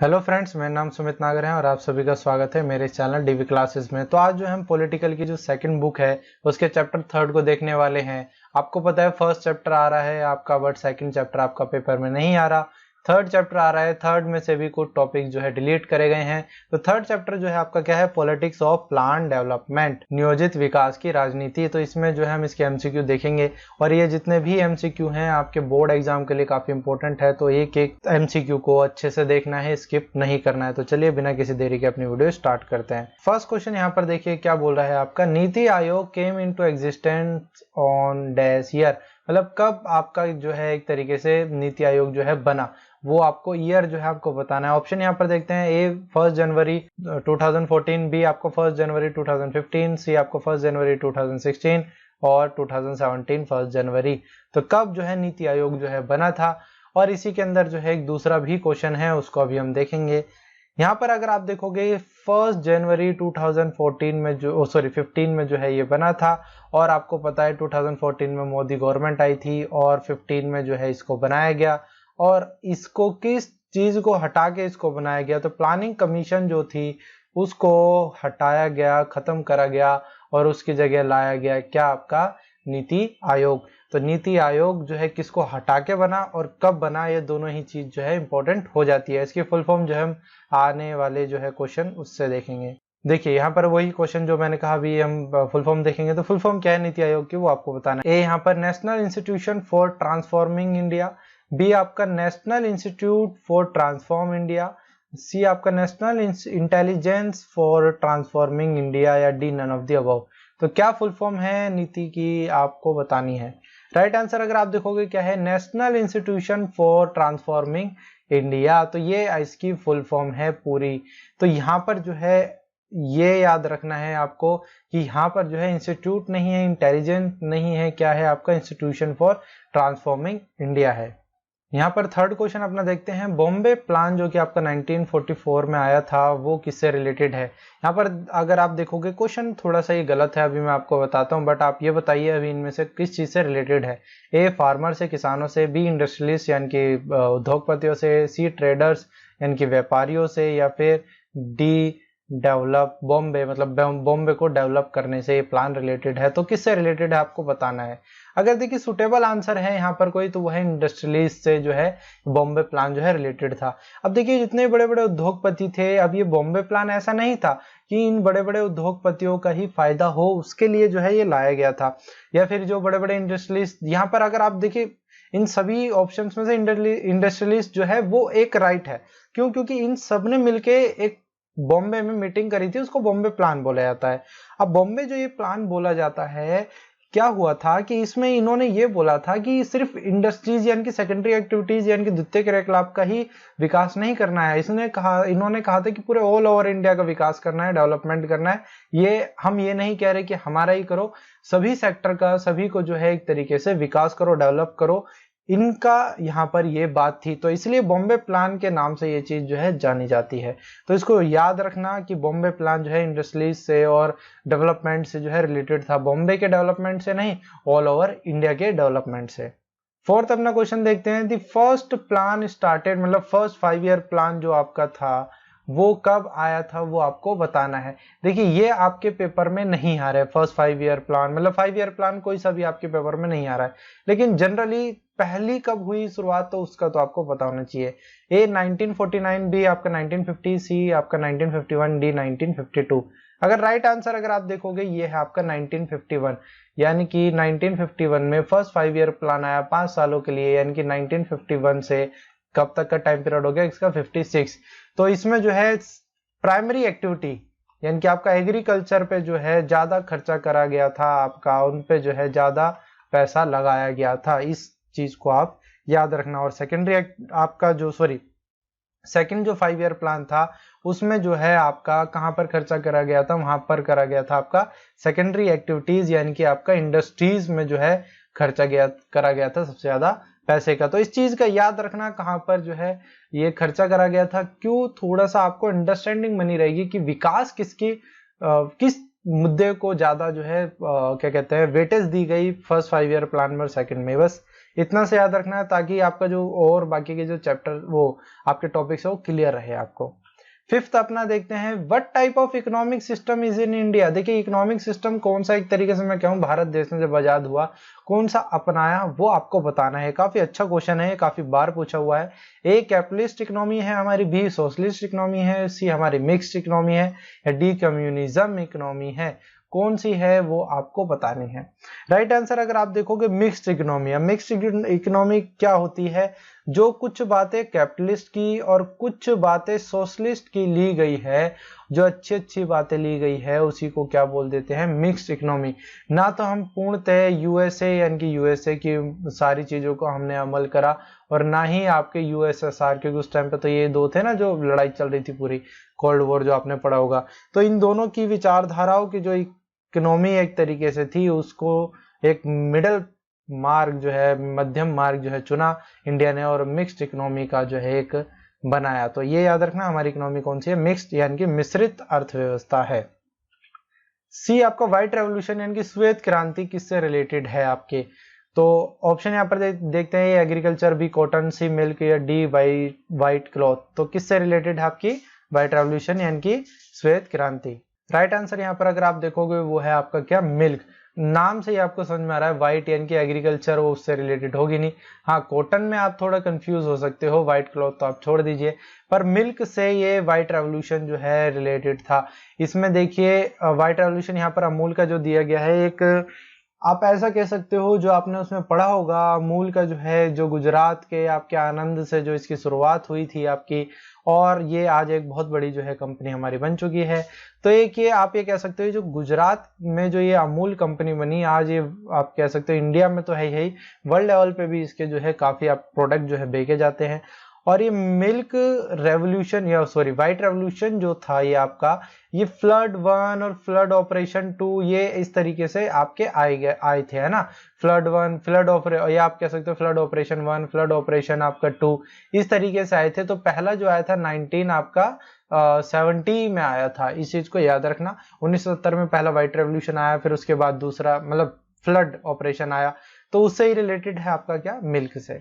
Hello friends, मेरा नाम सुमित नागर है और आप सभी का स्वागत है मेरे चैनल डीवी क्लासेस में। तो आज जो हम पॉलिटिकल की जो सेकंड बुक है उसके चैप्टर थर्ड को देखने वाले हैं। आपको पता है फर्स्ट चैप्टर आ रहा है आपका, बट सेकंड चैप्टर आपका पेपर में नहीं आ रहा। थर्ड चैप्टर आ रहा है, थर्ड में से भी कुछ टॉपिक जो है डिलीट करे गए हैं। तो थर्ड चैप्टर जो है आपका क्या है, पॉलिटिक्स ऑफ प्लान डेवलपमेंट, नियोजित विकास की राजनीति। तो इसमें जो है हम इसके एमसीक्यू देखेंगे और ये जितने भी एमसीक्यू हैं आपके बोर्ड एग्जाम के लिए काफी इंपॉर्टेंट है। तो एक एक एमसीक्यू को अच्छे से देखना है, स्किप नहीं करना है। तो चलिए बिना किसी देरी के अपनी वीडियो स्टार्ट करते हैं। फर्स्ट क्वेश्चन यहाँ पर देखिए क्या बोल रहा है आपका, NITI Aayog came into existence on dash year. मतलब कब आपका जो है एक तरीके से नीति आयोग जो है बना, वो आपको ईयर जो है आपको बताना है। ऑप्शन यहाँ पर देखते हैं, ए 1 जनवरी 2014, बी आपको 1 जनवरी 2015, सी आपको 1 जनवरी 2016 और 2017 1 जनवरी। तो कब जो है नीति आयोग जो है बना था। और इसी के अंदर जो है एक दूसरा भी क्वेश्चन है, उसको अभी हम देखेंगे। यहाँ पर अगर आप देखोगे 1 जनवरी 2014 में जो 15 में जो है ये बना था। और आपको पता है 2014 में मोदी गवर्नमेंट आई थी और 15 में जो है इसको बनाया गया। और इसको किस चीज को हटा के इसको बनाया गया, तो प्लानिंग कमीशन जो थी उसको हटाया गया, खत्म करा गया और उसकी जगह लाया गया क्या, आपका नीति आयोग। तो नीति आयोग जो है किसको हटा के बना और कब बना, ये दोनों ही चीज जो है इंपॉर्टेंट हो जाती है। इसकी फुल फॉर्म जो है हम आने वाले जो है क्वेश्चन उससे देखेंगे। देखिए यहाँ पर वही क्वेश्चन जो मैंने कहा, अभी हम फुल फॉर्म देखेंगे। तो फुल फॉर्म क्या है नीति आयोग की, वो आपको बताना है। ए यहाँ पर national institution for transforming India, B आपका national institute for transform India, C आपका national intelligence for transforming India, या D none of the above. तो क्या फुल फॉर्म है नीति की, आपको बतानी है। राइट आंसर अगर आप देखोगे क्या है, national institution for transforming India. तो ये इसकी फुल फॉर्म है पूरी। तो यहाँ पर जो है ये याद रखना है आपको कि यहाँ पर जो है इंस्टीट्यूट नहीं है, इंटेलिजेंट नहीं है, क्या है आपका इंस्टीट्यूशन फॉर ट्रांसफॉर्मिंग इंडिया है। यहाँ पर थर्ड क्वेश्चन अपना देखते हैं, बॉम्बे प्लान जो कि आपका 1944 में आया था वो किससे रिलेटेड है। यहाँ पर अगर आप देखोगे क्वेश्चन थोड़ा सा ये गलत है, अभी मैं आपको बताता हूँ, बट आप ये बताइए अभी इनमें से किस चीज से रिलेटेड है। ए फार्मर से, किसानों से, बी इंडस्ट्रियलिस्ट यानी कि उद्योगपतियों से, सी ट्रेडर्स यानी कि व्यापारियों से, या फिर डी डेवलप बॉम्बे, मतलब बॉम्बे को डेवलप करने से ये प्लान रिलेटेड है। तो किससे रिलेटेड है आपको बताना है। अगर देखिए सुटेबल आंसर है यहाँ पर कोई, तो वह इंडस्ट्रियलिस्ट से जो है बॉम्बे प्लान जो है रिलेटेड था। अब देखिए जितने बड़े बड़े उद्योगपति थे, अब ये बॉम्बे प्लान ऐसा नहीं था कि इन बड़े बड़े उद्योगपतियों का ही फायदा हो, उसके लिए जो है ये लाया गया था। या फिर जो बड़े बड़े इंडस्ट्रियलिस्ट, यहाँ पर अगर आप देखिए इन सभी ऑप्शंस में से इंडस्ट्रियलिस्ट जो है वो एक राइट है। क्यों? क्योंकि इन सब ने मिलके एक बॉम्बे में मीटिंग करी थी, उसको बॉम्बे प्लान बोला जाता है। अब बॉम्बे जो ये प्लान बोला जाता है, क्या हुआ था कि इसमें इन्होंने ये बोला था कि सिर्फ इंडस्ट्रीज यानी कि सेकेंडरी एक्टिविटीज यानी कि द्वितीय क्रियाकलाप का ही विकास नहीं करना है। इन्होंने कहा था कि पूरे ऑल ओवर इंडिया का विकास करना है, डेवलपमेंट करना है। ये हम ये नहीं कह रहे कि हमारा ही करो, सभी सेक्टर का, सभी को जो है एक तरीके से विकास करो, डेवलप करो, इनका यहाँ पर ये बात थी। तो इसलिए बॉम्बे प्लान के नाम से ये चीज जो है जानी जाती है। तो इसको याद रखना कि बॉम्बे प्लान जो है इंडस्ट्रीज से और डेवलपमेंट से जो है रिलेटेड था, बॉम्बे के डेवलपमेंट से नहीं, ऑल ओवर इंडिया के डेवलपमेंट से। फोर्थ अपना क्वेश्चन देखते हैं, द फर्स्ट प्लान स्टार्टेड, मतलब फर्स्ट 5 ईयर प्लान जो आपका था वो कब आया था, वो आपको बताना है। देखिए ये आपके पेपर में नहीं आ रहा है, फर्स्ट 5 ईयर प्लान, मतलब 5 ईयर प्लान कोई सा भी आपके पेपर में नहीं आ रहा है। लेकिन जनरली पहली कब हुई शुरुआत, तो उसका तो आपको पता होना चाहिए। ए 1949, बी आपका 1950, सी आपका 1951, डी 1952। अगर राइट आंसर अगर आप देखोगे ये है आपका 1951, यानी कि 1951 में फर्स्ट 5 ईयर प्लान आया 5 सालों के लिए, यानी कि 1951 से कब तक का टाइम पीरियड हो गया इसका, 56। तो इसमें जो है प्राइमरी एक्टिविटी यानी कि आपका एग्रीकल्चर पे जो है ज्यादा खर्चा करा गया था, आपका उन पे जो है ज्यादा पैसा लगाया गया था। इस चीज को आप याद रखना। और सेकेंडरी आपका जो सेकंड जो 5 ईयर प्लान था उसमें जो है आपका कहां पर खर्चा करा गया था, वहां पर करा गया था आपका सेकेंडरी एक्टिविटीज यानी कि आपका इंडस्ट्रीज में जो है खर्चा करा गया था सबसे ज्यादा पैसे का। तो इस चीज का याद रखना कहां पर जो है ये खर्चा करा गया था, क्यों, थोड़ा सा आपको अंडरस्टैंडिंग बनी रहेगी कि विकास किस मुद्दे को ज्यादा जो है क्या कहते हैं वेटेज दी गई फर्स्ट 5 ईयर प्लान में और सेकंड में। बस इतना से याद रखना है ताकि आपका जो और बाकी के जो चैप्टर वो आपके टॉपिक्स है वो क्लियर रहे आपको। फिफ्थ अपना देखते हैं, what type of economic system is in India. देखिए इकोनॉमिक सिस्टम कौन सा, एक तरीके से मैं कहूँ भारत देश में जब आजाद हुआ कौन सा अपनाया वो आपको बताना है। काफी अच्छा क्वेश्चन है, काफी बार पूछा हुआ है। ए कैपिटलिस्ट इकोनॉमी है हमारी, बी सोशलिस्ट इकोनॉमी है, सी हमारी मिक्स्ड इकोनॉमी है, या डी कम्युनिज्म इकोनॉमी है। कौन सी है वो आपको बतानी है। राइट आंसर अगर आप देखोगे मिक्स्ड इकोनॉमी है। मिक्स्ड इकोनॉमी क्या होती है, जो कुछ बातें कैपिटलिस्ट की और कुछ बातें सोशलिस्ट की ली गई है, जो अच्छी अच्छी बातें ली गई है उसी को क्या बोल देते हैं, मिक्स्ड इकोनॉमी। ना तो हम पूर्णतः यूएसए यानी कि यूएसए की सारी चीजों को हमने अमल करा, और ना ही आपके यूएसएसआर, क्योंकि उस टाइम पे तो ये दो थे ना जो लड़ाई चल रही थी पूरी, कोल्ड वॉर जो आपने पढ़ा होगा। तो इन दोनों की विचारधाराओं की जो इकोनॉमी एक तरीके से थी उसको एक मिडल मार्ग जो है, मध्यम मार्ग जो है चुना इंडिया ने, और मिक्स्ड इकोनॉमी का जो है एक बनाया। तो ये याद रखना हमारी इकोनॉमी कौन सी है, मिक्स्ड यानी कि मिश्रित अर्थव्यवस्था है। सी आपका व्हाइट रेवोल्यूशन यानी कि श्वेत क्रांति किससे रिलेटेड है आपके, तो ऑप्शन यहाँ पर देखते हैं, एग्रीकल्चर, बी कॉटन, सी मिल्क, या डी व्हाइट क्लॉथ। तो किससे रिलेटेड है आपकी व्हाइट रेवोल्यूशन यानी कि श्वेत क्रांति। राइट आंसर यहाँ पर अगर आप देखोगे वो है आपका क्या, मिल्क। नाम से ही आपको समझ में आ रहा है व्हाइट यानी कि एग्रीकल्चर, वो उससे रिलेटेड होगी नहीं। हाँ कॉटन में आप थोड़ा कंफ्यूज हो सकते हो, व्हाइट क्लॉथ तो आप छोड़ दीजिए, पर मिल्क से ये व्हाइट रेवोल्यूशन जो है रिलेटेड था। इसमें देखिए व्हाइट रेवोल्यूशन यहाँ पर अमूल का जो दिया गया है, एक आप ऐसा कह सकते हो जो आपने उसमें पढ़ा होगा, अमूल का जो है जो गुजरात के आपके आनंद से जो इसकी शुरुआत हुई थी आपकी, और ये आज एक बहुत बड़ी जो है कंपनी हमारी बन चुकी है। तो एक ये आप ये कह सकते हो जो गुजरात में जो ये अमूल कंपनी बनी, आज ये आप कह सकते हो इंडिया में तो है ही, वर्ल्ड लेवल पे भी इसके जो है काफी आप प्रोडक्ट जो है बेचे जाते हैं। और ये मिल्क रेवोल्यूशन या सॉरी व्हाइट रेवोल्यूशन जो था ये आपका, ये फ्लड 1 और फ्लड ऑपरेशन 2 ये इस तरीके से आपके आए थे, है ना। फ्लड 1, फ्लड ऑपरेशन, या आप कह सकते हो फ्लड ऑपरेशन 1, फ्लड ऑपरेशन आपका 2, इस तरीके से आए थे। तो पहला जो आया था 19 आपका 70 में आया था, इस चीज को याद रखना। 1970 में पहला व्हाइट रेवोल्यूशन आया, फिर उसके बाद दूसरा मतलब फ्लड ऑपरेशन आया, तो उससे ही रिलेटेड है आपका क्या, मिल्क से।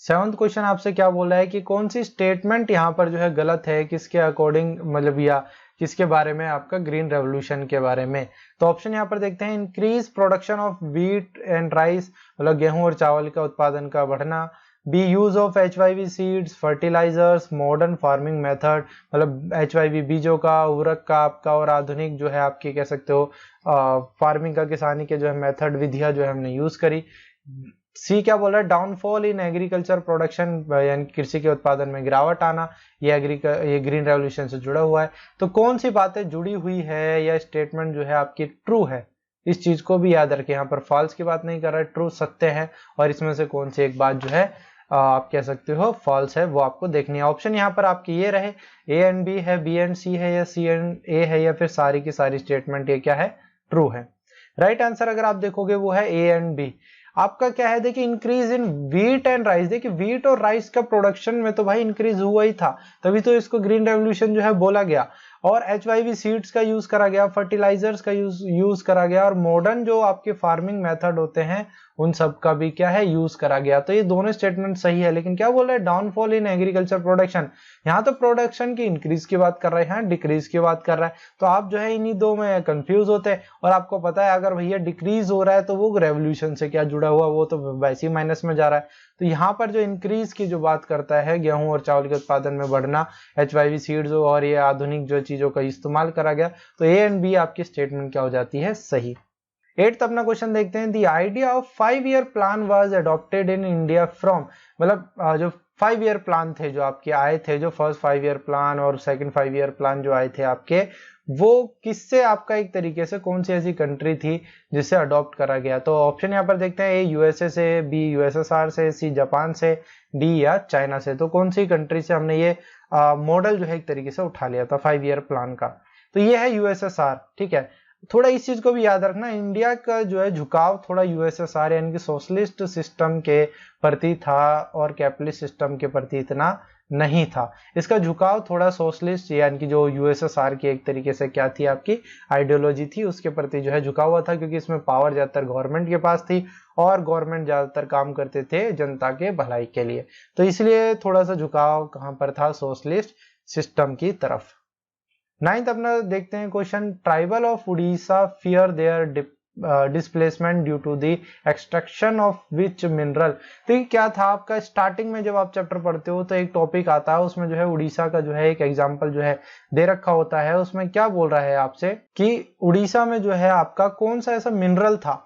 सेवंथ क्वेश्चन आपसे क्या बोल रहा है कि कौन सी स्टेटमेंट यहाँ पर जो है गलत है, किसके अकॉर्डिंग, मतलब या किसके बारे में, आपका ग्रीन रेवोल्यूशन के बारे में। तो ऑप्शन यहाँ पर देखते हैं, increase production of wheat and rice, मतलब गेहूं और चावल का उत्पादन का बढ़ना, B use of HYV seeds, fertilisers, modern farming method, मतलब HYV बीजों का, उर्वरक का आपका, और आधुनिक जो है आपकी कह सकते हो फार्मिंग का, किसानी के जो है मेथड, विधियां जो है हमने यूज करी। सी क्या बोल रहा है, डाउनफॉल इन एग्रीकल्चर प्रोडक्शन, यानी कृषि के उत्पादन में गिरावट आना, ये ग्रीन रेवोल्यूशन से जुड़ा हुआ है। तो कौन सी बातें जुड़ी हुई है या स्टेटमेंट जो है आपकी ट्रू है, इस चीज को भी याद रखें। यहाँ पर फॉल्स की बात नहीं कर रहा है, ट्रू सत्य है, और इसमें से कौन सी एक बात जो है आप कह सकते हो फॉल्स है, वो आपको देखनी है। ऑप्शन यहाँ पर आपकी ये रहे, ए एंड बी है, बी एंड सी है, या सी एंड ए है, या फिर सारी की सारी स्टेटमेंट ये क्या है, ट्रू है। राइट आंसर अगर आप देखोगे वो है ए एंड बी। आपका क्या है, देखिए increase in wheat and rice, देखिए व्हीट और राइस का प्रोडक्शन में तो भाई इंक्रीज हुआ ही था, तभी तो इसको ग्रीन रेवोल्यूशन जो है बोला गया। और HYV सीड्स का यूज करा गया, फर्टिलाइजर्स का यूज करा गया, और मॉडर्न जो आपके फार्मिंग मेथड होते हैं उन सब का भी क्या है, यूज करा गया। तो ये दोनों स्टेटमेंट सही है, लेकिन क्या बोल रहे हैं, डाउनफॉल इन एग्रीकल्चर प्रोडक्शन, यहाँ तो प्रोडक्शन की इंक्रीज की बात कर रहे हैं, डिक्रीज की बात कर रहा है। तो आप जो है इन्हीं दो में कंफ्यूज होते हैं, और आपको पता है अगर भैया डिक्रीज हो रहा है तो वो रेवोल्यूशन से क्या जुड़ा हुआ, वो तो वैसे ही माइनस में जा रहा है। तो यहाँ पर जो इंक्रीज की जो बात करता है, गेहूं और चावल के उत्पादन में बढ़ना, HYV सीड्स और ये आधुनिक जो चीजों का इस्तेमाल करा गया, तो ए एंड बी आपकी स्टेटमेंट क्या हो जाती है, सही। 8th अपना क्वेश्चन देखते हैं, the idea of 5-year plan was adopted in India from, मतलब जो 5-year प्लान थे जो आपके आए थे, जो फर्स्ट 5-year प्लान और सेकंड 5-year प्लान जो आए थे आपके, वो किससे आपका एक तरीके से, कौन सी ऐसी कंट्री थी जिससे अडॉप्ट करा गया। तो ऑप्शन यहाँ पर देखते हैं, ए यूएसए से, बी यूएसएसआर से, सी जापान से, डी या चाइना से। तो कौन सी कंट्री से हमने ये मॉडल जो है एक तरीके से उठा लिया था 5-year प्लान का, तो ये है यूएसएसआर। ठीक है, थोड़ा इस चीज को भी याद रखना, इंडिया का जो है झुकाव थोड़ा यूएसएसआर यानी कि सोशलिस्ट सिस्टम के प्रति था, और कैपिटलिस्ट सिस्टम के प्रति इतना नहीं था। इसका झुकाव थोड़ा सोशलिस्ट यानी कि जो यूएसएसआर की एक तरीके से क्या थी आपकी आइडियोलॉजी थी उसके प्रति जो है झुका हुआ था, क्योंकि इसमें पावर ज्यादातर गवर्नमेंट के पास थी और गवर्नमेंट ज्यादातर काम करते थे जनता के भलाई के लिए, तो इसलिए थोड़ा सा झुकाव कहां पर था, सोशलिस्ट सिस्टम की तरफ। 9th अपना देखते हैं question, tribal of Orissa fear their displacement due to the extraction of which mineral. तो ये क्या था आपका, स्टार्टिंग में जब आप चैप्टर पढ़ते हो तो एक टॉपिक आता है उसमें जो है उड़ीसा का जो है एक एग्जांपल जो है दे रखा होता है, उसमें क्या बोल रहा है आपसे कि उड़ीसा में जो है आपका कौन सा ऐसा मिनरल था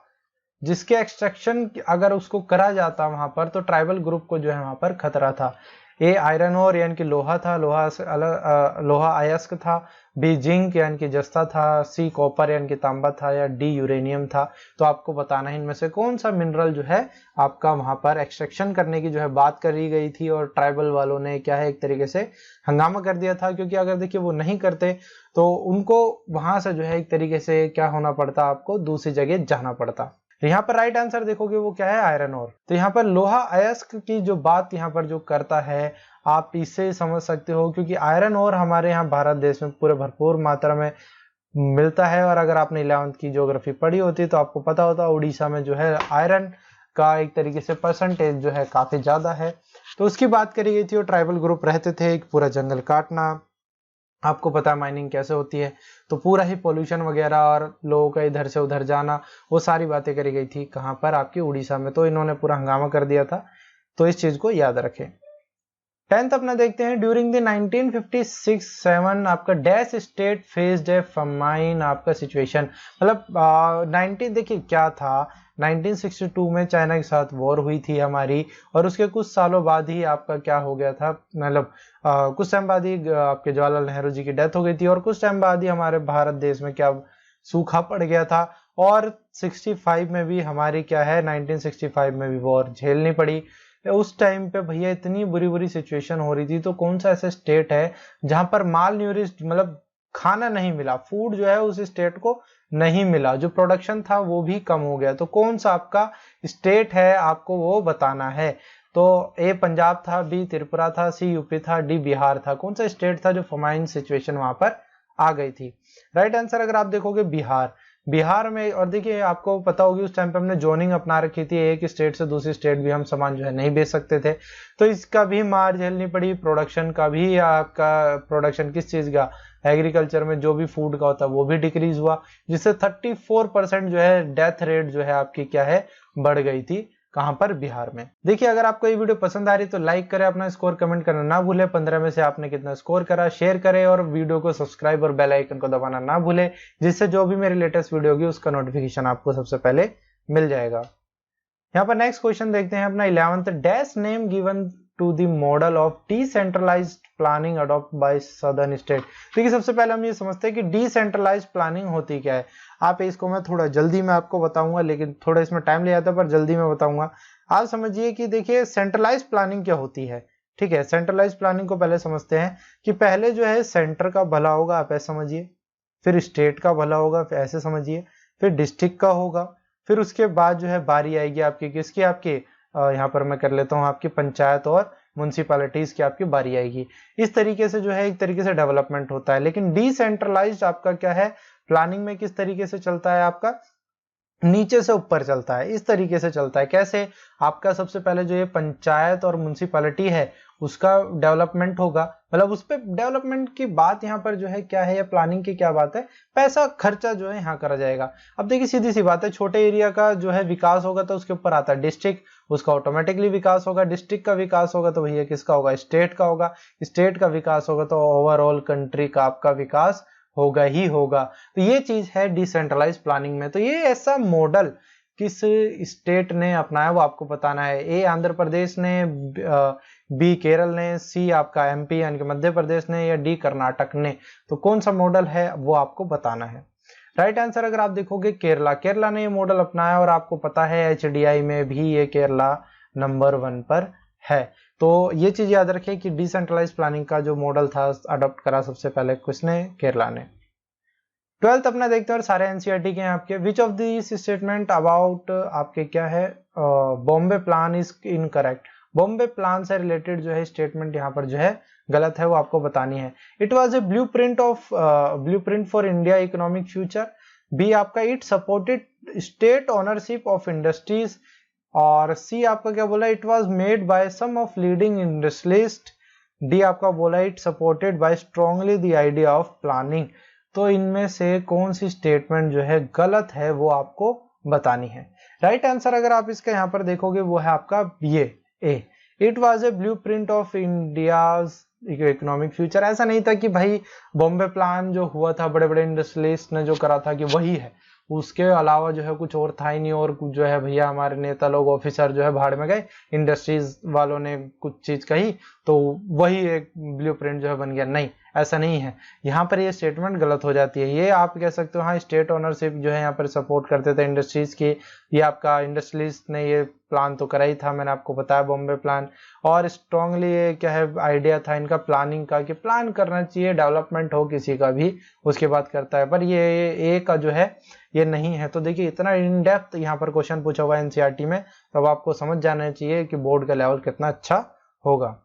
जिसके एक्सट्रैक्शन अगर उसको करा जाता वहां पर तो ट्राइबल ग्रुप को जो है वहां पर खतरा था। ए आयरन ओर यानी कि लोहा था, लोहा अयस्क था, बी जिंक यानी कि जस्ता था, सी कॉपर यानी कि तांबा था, या डी यूरेनियम था। तो आपको बताना है इनमें से कौन सा मिनरल जो है आपका वहां पर एक्सट्रैक्शन करने की जो है बात करी गई थी और ट्राइबल वालों ने क्या है एक तरीके से हंगामा कर दिया था, क्योंकि अगर देखिए वो नहीं करते तो उनको वहां से जो है एक तरीके से क्या होना पड़ता, आपको दूसरी जगह जाना पड़ता। तो यहाँ पर राइट आंसर देखोगे वो क्या है, आयरन ओर। तो यहाँ पर लोहा अयस्क की जो बात यहाँ पर जो करता है आप इससे समझ सकते हो, क्योंकि आयरन ओर हमारे यहाँ भारत देश में पूरे भरपूर मात्रा में मिलता है, और अगर आपने 11th की ज्योग्राफी पढ़ी होती तो आपको पता होता उड़ीसा में जो है आयरन का एक तरीके से परसेंटेज जो है काफी ज्यादा है। तो उसकी बात करी गई थी और ट्राइबल ग्रुप रहते थे, एक पूरा जंगल काटना, आपको पता है माइनिंग कैसे होती है, तो पूरा ही पोल्यूशन वगैरह और लोगों का इधर से उधर जाना, वो सारी बातें करी गई थी कहां पर, आपकी उड़ीसा में। तो इन्होंने पूरा हंगामा कर दिया था, तो इस चीज को याद रखें। 10th अपना देखते हैं, ड्यूरिंग द 1956-7 आपका डैश स्टेट फेस्ड ए फमाइन आपका सिचुएशन, मतलब 19 देखिए क्या था, 1962 में चाइना के साथ वॉर हुई थी हमारी, और उसके कुछ सालों बाद ही आपका क्या हो गया था, मतलब कुछ टाइम बाद ही आपके जवाहरलाल नेहरू जी की डेथ हो गई थी, और कुछ टाइम बाद ही हमारे भारत देश में क्या सूखा पड़ गया था, और 65 में भी हमारी क्या है 1965 में भी वॉर झेलनी पड़ी। उस टाइम पे भैया इतनी बुरी बुरी सिचुएशन हो रही थी, तो कौन सा ऐसा स्टेट है जहां पर माल न्यूरिश्ड मतलब खाना नहीं मिला, फूड जो है उस स्टेट को नहीं मिला, जो प्रोडक्शन था वो भी कम हो गया, तो कौन सा आपका स्टेट है आपको वो बताना है। तो ए पंजाब था, बी त्रिपुरा था, सी यूपी था, डी बिहार था। कौन सा स्टेट था जो फमाइन सिचुएशन वहां पर आ गई थी? राइट आंसर अगर आप देखोगे बिहार। बिहार में, और देखिए आपको पता होगी उस टाइम पे हमने जोनिंग अपना रखी थी, एक स्टेट से दूसरी स्टेट भी हम सामान जो है नहीं बेच सकते थे, तो इसका भी मार झेलनी पड़ी, प्रोडक्शन का भी, आपका प्रोडक्शन किस चीज का, एग्रीकल्चर में जो भी फूड का होता है वो भी डिक्रीज हुआ, जिससे 34% जो है डेथ रेट जो है आपकी क्या है बढ़ गई थी, कहां पर, बिहार में। देखिए अगर आपको ये वीडियो पसंद आ रही तो लाइक करें, अपना स्कोर कमेंट करना ना भूले, 15 में से आपने कितना स्कोर करा, शेयर करें और वीडियो को सब्सक्राइब और बेल आइकन को दबाना ना भूले, जिससे जो भी मेरी लेटेस्ट वीडियो होगी उसका नोटिफिकेशन आपको सबसे पहले मिल जाएगा। यहाँ पर नेक्स्ट क्वेश्चन देखते हैं अपना 11th, dash name given to the model of decentralised planning adopt by southern state. देखिए सबसे पहले हम ये समझते हैं कि डिसेंट्रलाइज्ड प्लानिंग होती क्या है। आप इसको मैं थोड़ा जल्दी में आपको बताऊंगा, लेकिन थोड़ा इसमें टाइम ले जाता है, पर जल्दी में बताऊंगा। आप समझिए कि देखिए सेंट्रलाइज प्लानिंग क्या होती है, ठीक है। सेंट्रलाइज प्लानिंग को पहले समझते हैं कि पहले जो है सेंटर का भला होगा, आप ऐसे समझिए, फिर स्टेट का भला होगा, फिर ऐसे समझिए, फिर डिस्ट्रिक्ट का होगा, फिर उसके बाद जो है बारी आएगी आपकी किसकी, आपकी यहाँ पर मैं कर लेता हूँ आपकी पंचायत और म्युनिसिपैलिटीज की आपकी बारी आएगी। इस तरीके से जो है एक तरीके से डेवलपमेंट होता है। लेकिन डिसेंट्रलाइज्ड आपका क्या है, प्लानिंग में किस तरीके से चलता है, आपका नीचे से ऊपर चलता है, इस तरीके से चलता है। कैसे, आपका सबसे पहले जो ये पंचायत और म्युनिसिपैलिटी है उसका डेवलपमेंट होगा, मतलब उस पर डेवलपमेंट की बात यहाँ पर जो है क्या है, या प्लानिंग की क्या बात है, पैसा खर्चा जो है यहाँ करा जाएगा। अब देखिए सीधी सी बात है, छोटे एरिया का जो है विकास होगा तो उसके ऊपर आता है डिस्ट्रिक्ट, उसका ऑटोमेटिकली विकास होगा। डिस्ट्रिक्ट का विकास होगा तो भैया किसका होगा, स्टेट का होगा। स्टेट का विकास होगा तो ओवरऑल कंट्री का आपका विकास होगा ही होगा। तो ये चीज है डिसेंट्रलाइज प्लानिंग में। तो ये ऐसा मॉडल किस स्टेट ने अपनाया वो आपको बताना है। ए आंध्र प्रदेश ने, बी केरल ने, सी आपका एमपी यानी कि मध्य प्रदेश ने, या डी कर्नाटक ने। तो कौन सा मॉडल है वो आपको बताना है। राइट आंसर अगर आप देखोगे केरला, केरला ने ये मॉडल अपनाया, और आपको पता है एचडीआई में भी ये केरला नंबर 1 पर है। तो ये चीज याद रखें कि डिसेंट्रलाइज प्लानिंग का जो मॉडल था अडॉप्ट करा सबसे पहले किसने, केरला ने। 12th अपना देखते हैं, और सारे एनसीईआरटी के हैं आपके। Which of this statement about आपके क्या है, Bombay plan is incorrect. Bombay plan से रिलेटेड जो है स्टेटमेंट यहाँ पर जो है गलत है, वो आपको बतानी है। It was a blueprint for India economic future. B आपका it supported state ownership of industries. और सी आपका क्या बोला, it was made by some of leading industrialist. D आपका बोला it supported by strongly the idea of planning. तो इनमें से कौन सी स्टेटमेंट जो है गलत है वो आपको बतानी है। राइट आंसर अगर आप इसका यहाँ पर देखोगे वो है आपका ये A, it was a blueprint of India's economic future. ऐसा नहीं था कि भाई बॉम्बे प्लान जो हुआ था बड़े बड़े इंडस्ट्रियलिस्ट ने जो करा था कि वही है, उसके अलावा जो है कुछ और था ही नहीं, और जो है भैया हमारे नेता लोग ऑफिसर जो है भाड़ में गए, इंडस्ट्रीज वालों ने कुछ चीज कही तो वही एक ब्लूप्रिंट जो है बन गया। नहीं, ऐसा नहीं है। यहाँ पर ये स्टेटमेंट गलत हो जाती है। ये आप कह सकते हो हाँ स्टेट ओनरशिप जो है यहाँ पर सपोर्ट करते थे इंडस्ट्रीज की, ये आपका इंडस्ट्रियलिस्ट ने ये प्लान तो करा ही था, मैंने आपको बताया बॉम्बे प्लान। और स्ट्रांगली ये क्या है आइडिया था इनका प्लानिंग का कि प्लान करना चाहिए, डेवलपमेंट हो किसी का भी उसके बाद करता है, पर ये ए का जो है ये नहीं है। तो देखिए इतना इन डेप्थ यहाँ पर क्वेश्चन पूछा हुआ है एनसीईआरटी में, तब आपको समझ जाना चाहिए कि बोर्ड का लेवल कितना अच्छा होगा।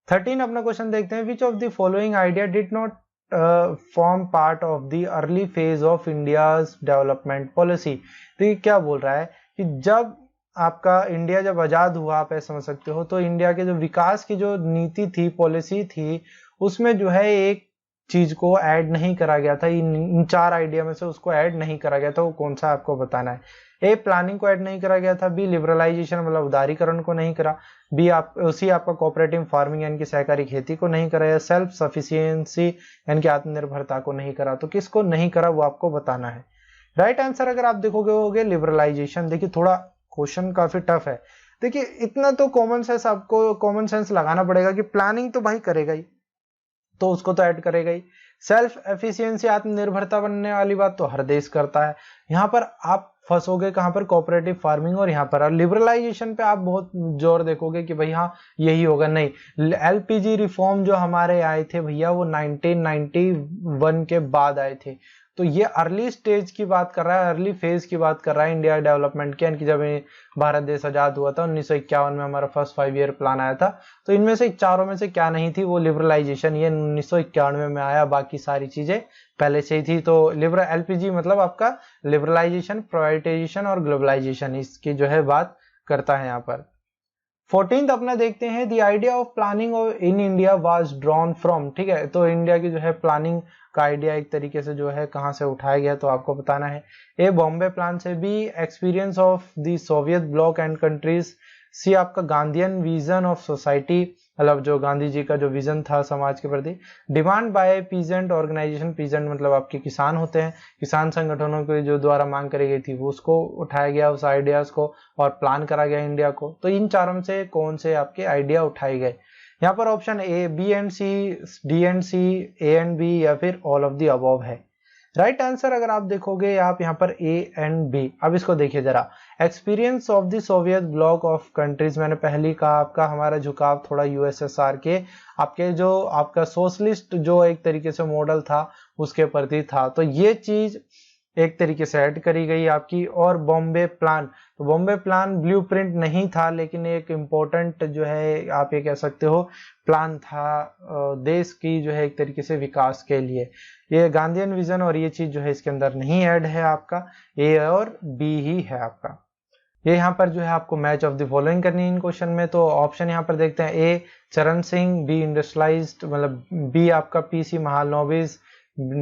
13 अपना क्वेश्चन देखते हैं। Which of the following idea did not form part of the early phase of India's development policy. तो ये क्या बोल रहा है कि जब आपका इंडिया जब आजाद हुआ, आप ऐसा समझ सकते हो, तो इंडिया के जो विकास की जो नीति थी, पॉलिसी थी, उसमें जो है एक चीज को ऐड नहीं करा गया था। इन 4 आइडिया में से उसको ऐड नहीं करा गया था, वो कौन सा आपको बताना है। ए प्लानिंग को ऐड नहीं करा गया था, बी लिबरलाइजेशन मतलब उदारीकरण को नहीं करा, बी आपका कोऑपरेटिव फार्मिंग यानी कि सहकारी खेती को नहीं करा, या सेल्फ सफिशिएंसी यानी कि आत्मनिर्भरता को नहीं करा। तो किसको नहीं करा वो आपको बताना है। राइट आंसर अगर आप देखोगे होगे लिबरलाइजेशन। देखिए थोड़ा क्वेश्चन काफी टफ है। देखिए इतना तो कॉमन सेंस आपको कॉमन सेंस लगाना पड़ेगा कि प्लानिंग तो भाई करेगा ही, तो उसको तो ऐड करेगा ही। सेल्फ एफिशिएंसी आत्मनिर्भरता बनने वाली बात तो हर देश करता है। यहाँ पर आप फंसोगे कहाँ पर, कोऑपरेटिव फार्मिंग और यहाँ पर लिबरलाइजेशन पे आप बहुत जोर देखोगे कि भाई हाँ यही होगा। नहीं, एलपीजी रिफॉर्म जो हमारे आए थे भैया वो 1991 के बाद आए थे। तो ये अर्ली स्टेज की बात कर रहा है, अर्ली फेज की बात कर रहा है इंडिया डेवलपमेंट की, यानी कि जब भारत देश आजाद हुआ था 1951 में हमारा फर्स्ट 5 ईयर प्लान आया था। तो इनमें से चारों में से क्या नहीं थी, वो लिबरलाइजेशन ये 1991 में आया, बाकी सारी चीजें पहले से ही थी। तो लिबरल एलपीजी मतलब आपका लिबरलाइजेशन, प्राइवेटाइजेशन और ग्लोबलाइजेशन इसकी जो है बात करता है यहाँ पर। 14th अपना देखते हैं। The idea of planning in India was drawn from. ठीक है, तो इंडिया की जो है प्लानिंग का आइडिया एक तरीके से जो है कहां से उठाया गया, तो आपको बताना है। ए बॉम्बे प्लान से, B experience of the Soviet bloc and countries, C आपका गांधीयन विजन ऑफ सोसाइटी मतलब जो गांधी जी का जो विजन था समाज के प्रति, demand by peasant organisation, peasant मतलब आपके किसान होते हैं, किसान संगठनों के जो द्वारा मांग करी गई थी वो उसको उठाया गया उस आइडियाज को और प्लान करा गया इंडिया को। तो इन चारों में से कौन से आपके आइडिया उठाए गए। यहाँ पर option A, B and C, D and C, A and B, या फिर ऑल ऑफ द अबव है। राइट आंसर अगर आप देखोगे आप यहाँ पर ए एंड बी। अब इसको देखिए जरा, experience of the Soviet block of countries, मैंने पहले कहा आपका हमारा झुकाव थोड़ा यूएसएसआर के आपके जो आपका सोशलिस्ट जो एक तरीके से मॉडल था उसके प्रति था। तो ये चीज एक तरीके से ऐड करी गई आपकी। और बॉम्बे प्लान, तो बॉम्बे प्लान ब्लूप्रिंट नहीं था लेकिन एक इम्पोर्टेंट जो है आप ये कह सकते हो प्लान था देश की जो है एक तरीके से विकास के लिए। ये गांधीयन विजन और ये चीज जो है इसके अंदर नहीं ऐड है, आपका ए और बी ही है आपका। ये यहाँ पर जो है आपको मैच ऑफ द फॉलोइंग करनी है इन क्वेश्चन में। तो ऑप्शन यहाँ पर देखते हैं, ए चरण सिंह, बी इंडस्ट्रियलाइज्ड मतलब बी आपका पीसी महालनोबिस,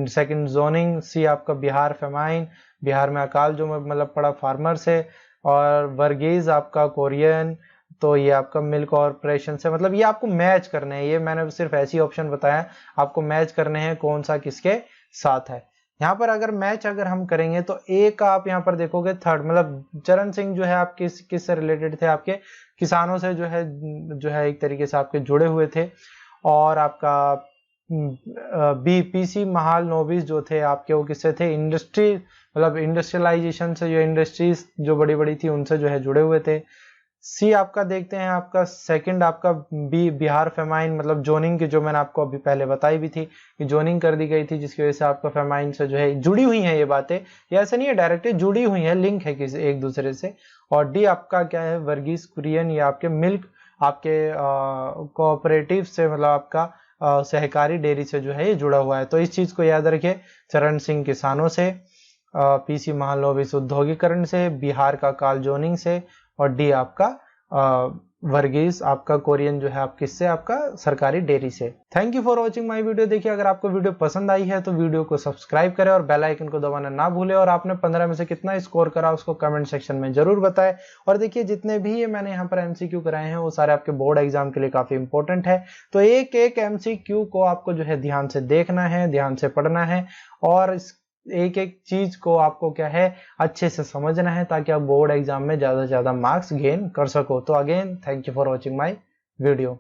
सेकंड जोनिंग, सी आपका बिहार फेमाइन, बिहार में अकाल जो मतलब पड़ा फार्मर से, और वर्गीज आपका कोरियन, तो ये आपका मिल्क कॉर्पोरेशन से। मतलब ये आपको मैच करने हैं, ये मैंने सिर्फ ऐसी ऑप्शन बताया, आपको मैच करने हैं कौन सा किसके साथ है। यहाँ पर अगर मैच अगर हम करेंगे तो ए का आप यहाँ पर देखोगे थर्ड मतलब चरण सिंह जो है आप किस से रिलेटेड थे, आपके किसानों से जो है एक तरीके से आपके जुड़े हुए थे। और आपका बी पीसी महालनोबिस जो थे आपके वो किससे थे, इंडस्ट्री मतलब इंडस्ट्रियलाइजेशन से, जो इंडस्ट्रीज जो बड़ी बड़ी थी उनसे जो है जुड़े हुए थे। सी आपका देखते हैं आपका सेकंड आपका बी बिहार फेमाइन मतलब जोनिंग की, जो मैंने आपको अभी पहले बताई भी थी कि जोनिंग कर दी गई थी जिसकी वजह से आपका फेमाइन से जो है जुड़ी हुई है ये बातें, ये ऐसे नहीं है डायरेक्टली जुड़ी हुई है, लिंक है किसी एक दूसरे से। और डी आपका क्या है वर्गीज कुरियन, ये आपके मिल्क आपके कोऑपरेटिव से, मतलब आपका सहकारी डेयरी से जो है ये जुड़ा हुआ है। तो इस चीज को याद रखिए। चरण सिंह किसानों से, पीसी महालनोबिस औद्योगिकरण से, बिहार का कालजोनिंग से, और डी आपका वर्गीस आपका कोरियन जो है आप किससे, आपका सरकारी डेयरी से। Thank you for watching my video. देखिए अगर आपको वीडियो पसंद आई है तो वीडियो को सब्सक्राइब करें और बेल आइकन को दबाना ना भूलें, और आपने 15 में से कितना स्कोर करा उसको कमेंट सेक्शन में जरूर बताएं। और देखिए जितने भी ये मैंने यहाँ पर एमसीक्यू कराए हैं वो सारे आपके बोर्ड एग्जाम के लिए काफी इंपॉर्टेंट है। तो एक एक एमसीक्यू को आपको जो है ध्यान से देखना है, ध्यान से पढ़ना है, और एक एक चीज को आपको क्या है अच्छे से समझना है, ताकि आप बोर्ड एग्जाम में ज्यादा से ज्यादा मार्क्स गेन कर सको। तो again thank you for watching my video.